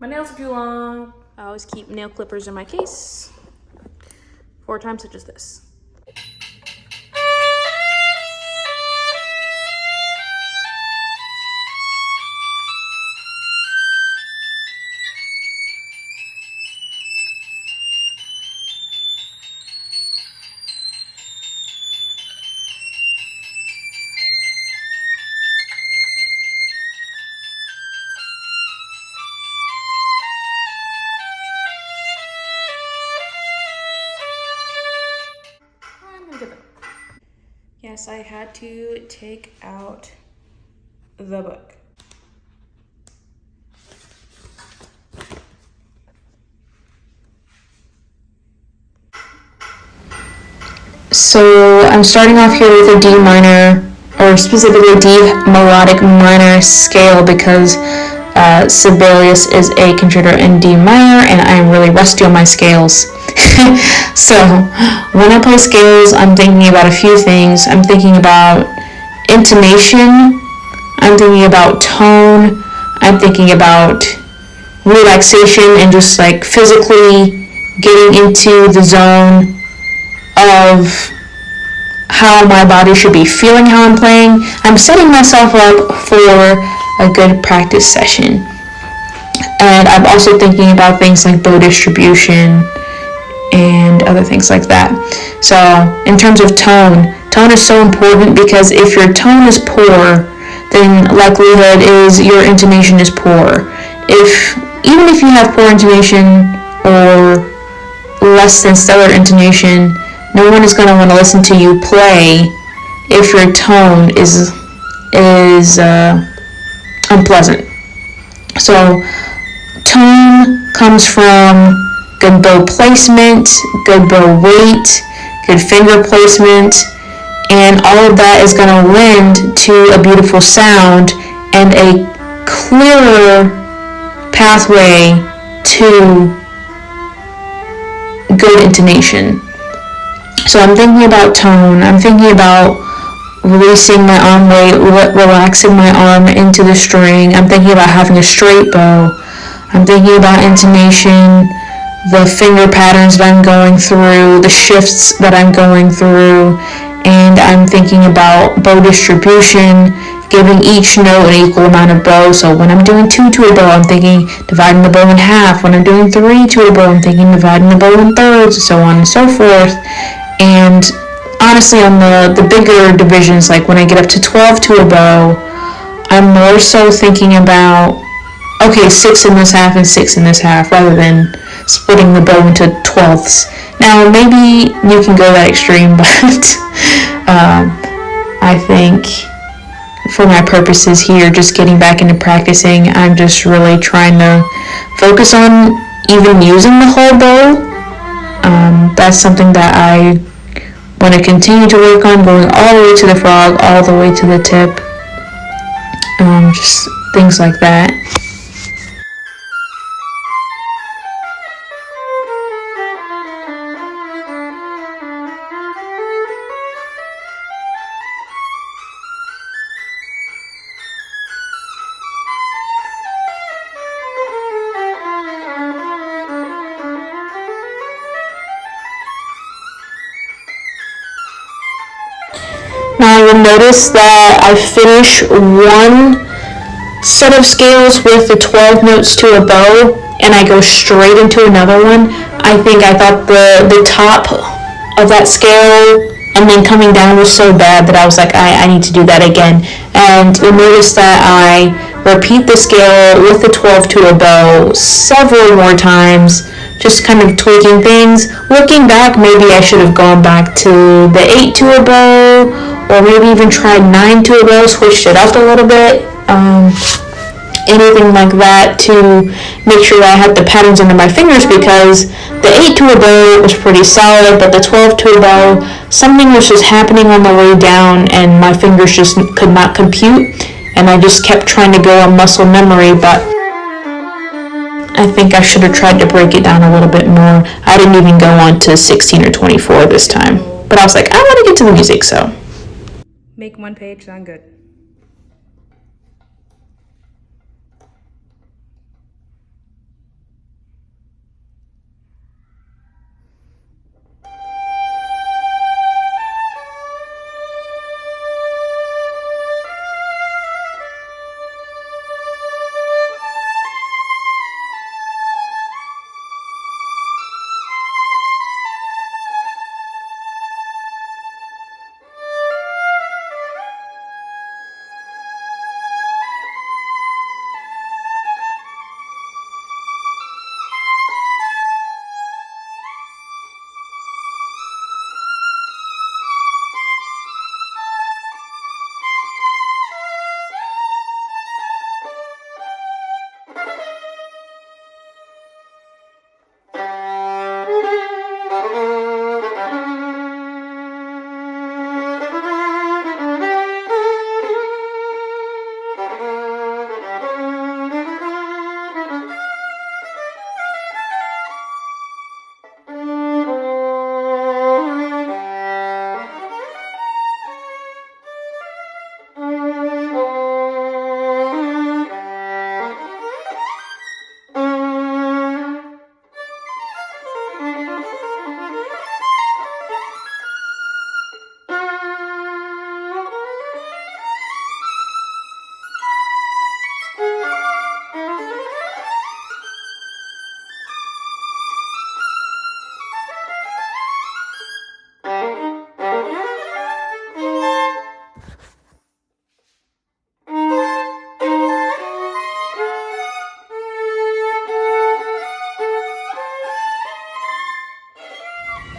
My nails are too long. I always keep nail clippers in my case for times such as this. Yes, I had to take out the book. So I'm starting off here with a D minor, or specifically D melodic minor scale, because Sibelius is a concerto in D minor and I'm really rusty on my scales. So when I play scales, I'm thinking about a few things. I'm thinking about intonation, I'm thinking about tone, I'm thinking about relaxation and just like physically getting into the zone of how my body should be feeling how I'm playing. I'm setting myself up for a good practice session. And I'm also thinking about things like bow distribution and other things like that. So in terms of tone is so important, because if your tone is poor, then likelihood is your intonation is poor. Even if you have poor intonation or less than stellar intonation, no one is going to want to listen to you play if your tone is unpleasant. So tone comes from good bow placement, good bow weight, good finger placement, and all of that is going to lend to a beautiful sound and a clearer pathway to good intonation. So I'm thinking about tone, I'm thinking about releasing my arm weight, relaxing my arm into the string, I'm thinking about having a straight bow, I'm thinking about intonation, the finger patterns that I'm going through, the shifts that I'm going through, and I'm thinking about bow distribution, giving each note an equal amount of bow. So when I'm doing 2 to a bow, I'm thinking dividing the bow in half. When I'm doing 3 to a bow, I'm thinking dividing the bow in thirds, so on and so forth. And honestly, on the bigger divisions, like when I get up to 12 to a bow, I'm more so thinking about, okay, 6 in this half and 6 in this half, rather than splitting the bow into 12ths. Now, maybe you can go that extreme, but I think for my purposes here, just getting back into practicing, I'm just really trying to focus on even using the whole bow. That's something that I want to continue to work on, going all the way to the frog, all the way to the tip, just things like that. Now you'll notice that I finish one set of scales with the 12 notes to a bow, and I go straight into another one. I thought the top of that scale and then coming down was so bad that I was like, I need to do that again. And you'll notice that I repeat the scale with the 12 to a bow several more times, just kind of tweaking things. Looking back, maybe I should have gone back to the 8 to a bow, or maybe even tried 9 to a bow, switched it up a little bit. Anything like that to make sure that I had the patterns under my fingers, because the 8 to a bow was pretty solid, but the 12 to a bow, something was just happening on the way down and my fingers just could not compute, and I just kept trying to go on muscle memory, but I think I should have tried to break it down a little bit more. I didn't even go on to 16 or 24 this time, but I was like, I want to get to the music, so. Make one page sound good. .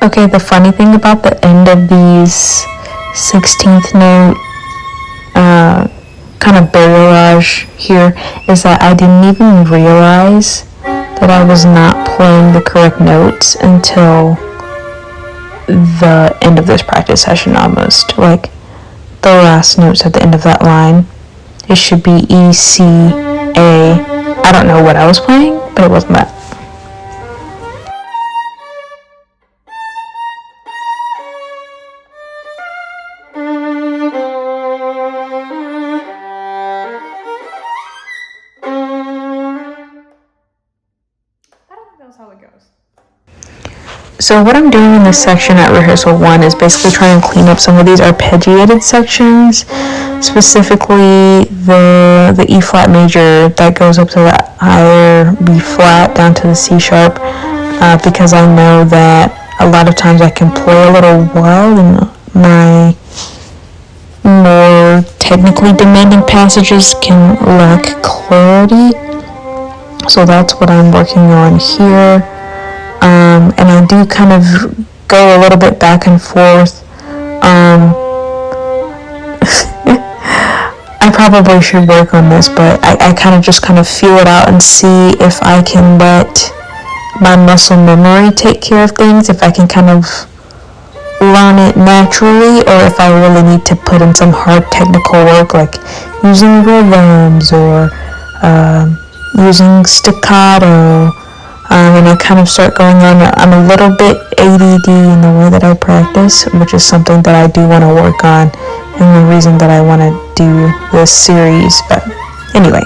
Okay, the funny thing about the end of these 16th note kind of barrage here is that I didn't even realize that I was not playing the correct notes until the end of this practice session almost. Like the last notes at the end of that line. It should be E, C, A. I don't know what I was playing, but it wasn't that. So what I'm doing in this section at rehearsal 1 is basically trying to clean up some of these arpeggiated sections, specifically the E flat major that goes up to the higher B flat down to the C sharp, because I know that a lot of times I can play a little wild and my more technically demanding passages can lack clarity. So that's what I'm working on here. And I do kind of go a little bit back and forth. I probably should work on this, but I kind of just feel it out and see if I can let my muscle memory take care of things, if I can kind of learn it naturally, or if I really need to put in some hard technical work, like using rhythms or using staccato. And I kind of start going on, I'm a little bit ADD in the way that I practice, which is something that I do want to work on, and the reason that I want to do this series. But anyway.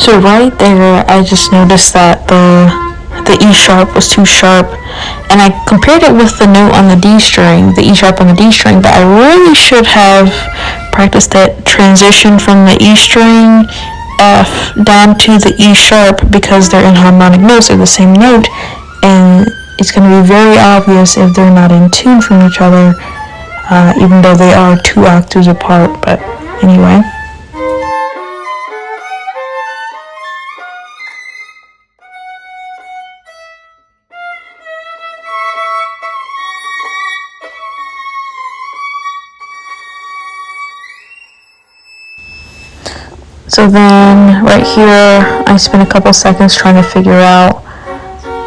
So right there, I just noticed that the E sharp was too sharp, and I compared it with the note on the D string, the E sharp on the D string, but I really should have practiced that transition from the E string F down to the E sharp, because they're in harmonic notes, they're the same note, and it's going to be very obvious if they're not in tune from each other, even though they are 2 octaves apart. But anyway. So then, right here, I spent a couple seconds trying to figure out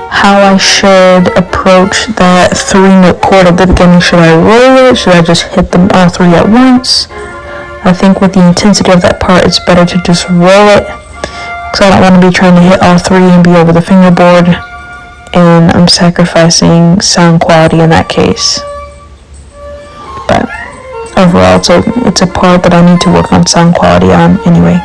how I should approach that 3-note chord at the beginning. Should I roll it? Should I just hit them all 3 at once? I think with the intensity of that part, it's better to just roll it, because I don't want to be trying to hit all 3 and be over the fingerboard, and I'm sacrificing sound quality in that case. But overall, it's a part that I need to work on sound quality on anyway.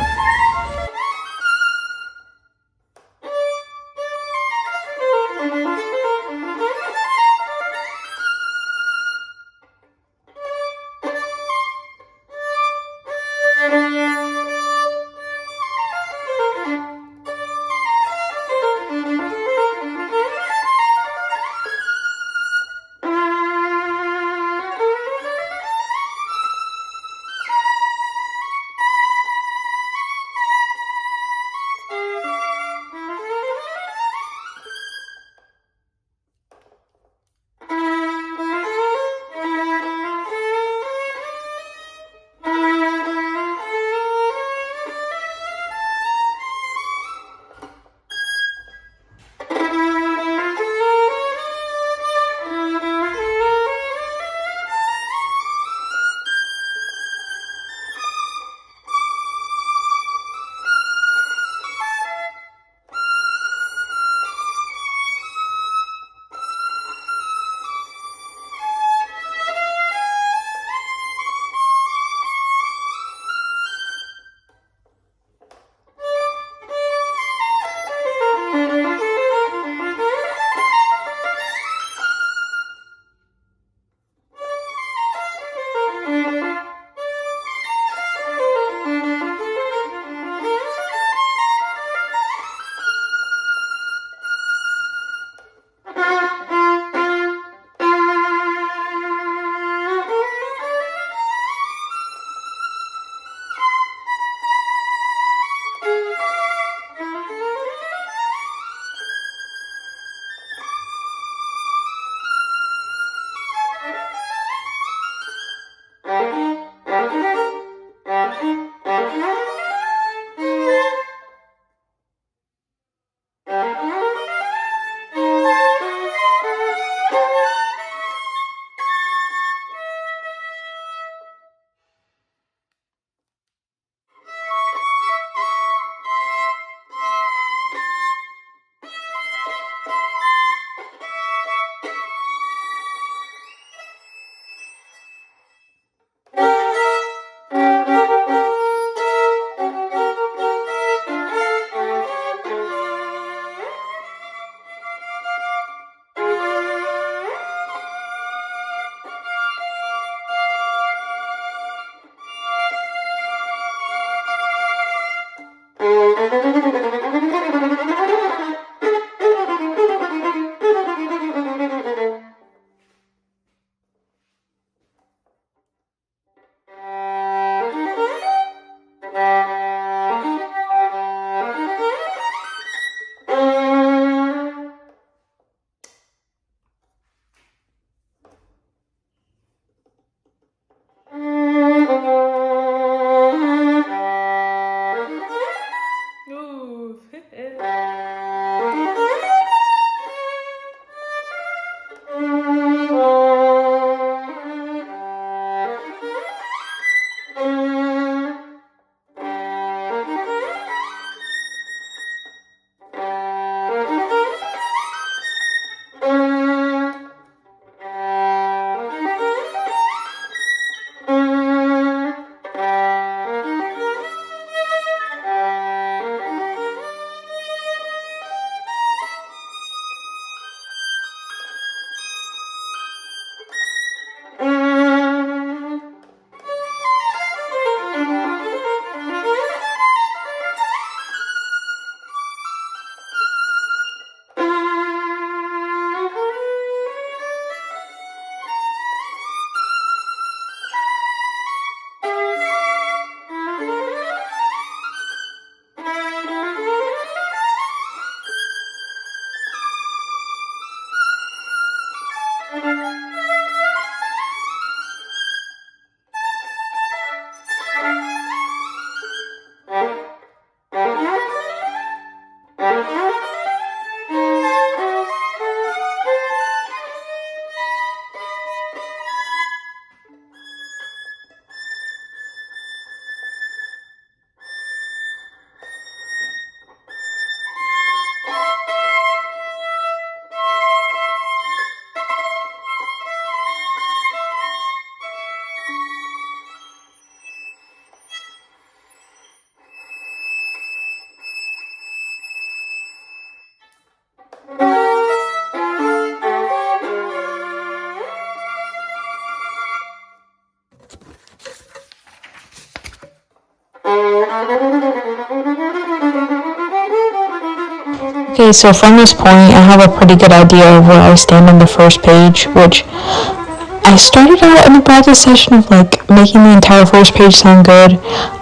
Okay, so from this point, I have a pretty good idea of where I stand on the first page, which I started out in the practice session of like making the entire first page sound good,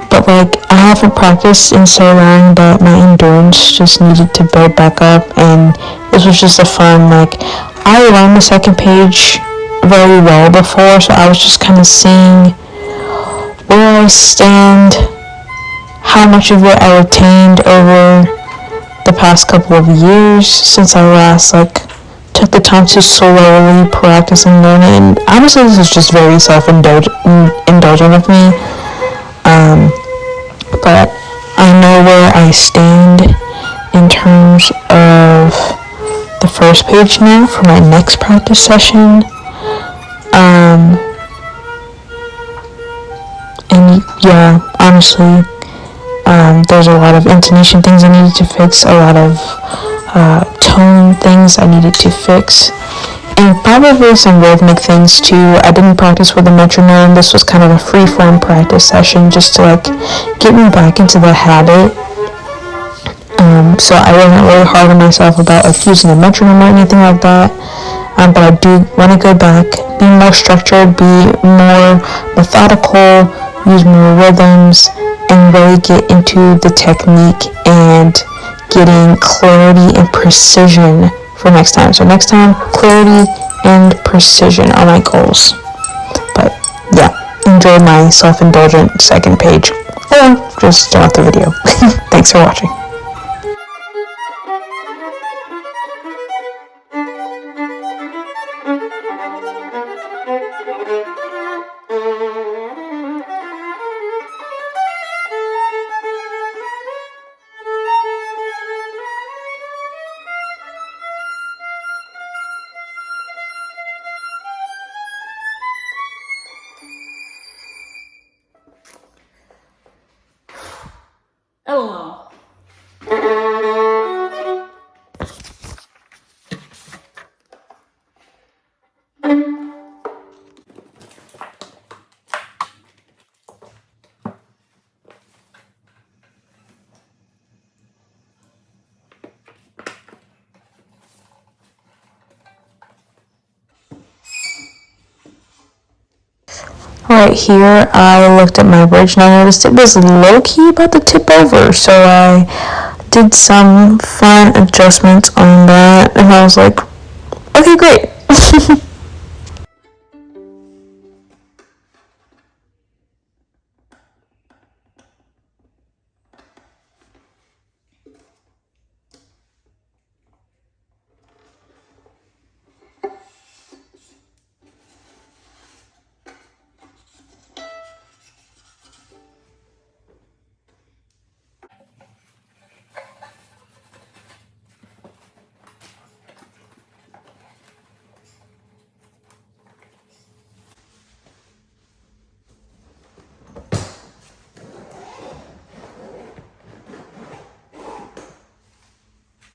but like I haven't practiced in so long that my endurance just needed to build back up, and this was just a fun, like, I learned the second page very well before, so I was just kind of seeing where I stand, how much of it I retained over the past couple of years since I last took the time to slowly practice and learn it. And honestly, this is just very self-indulgent of me. But I know where I stand in terms of the first page now for my next practice session. And yeah, honestly, there's a lot of intonation things I needed to fix, a lot of tone things I needed to fix, and probably some rhythmic things too. I didn't practice with a metronome. This was kind of a free-form practice session just to get me back into the habit. So I wasn't really hard on myself about using a metronome or anything like that. But I do want to go back, be more structured, be more methodical, use more rhythms, and really get into the technique and getting clarity and precision for next time. So next time, clarity and precision are my goals. But yeah, enjoy my self-indulgent second page. Or just turn off the video. Thanks for watching. LOL. Right here, I looked at my bridge and I noticed it was low-key about to tip over, so I did some fine adjustments on that, and I was like, okay, great,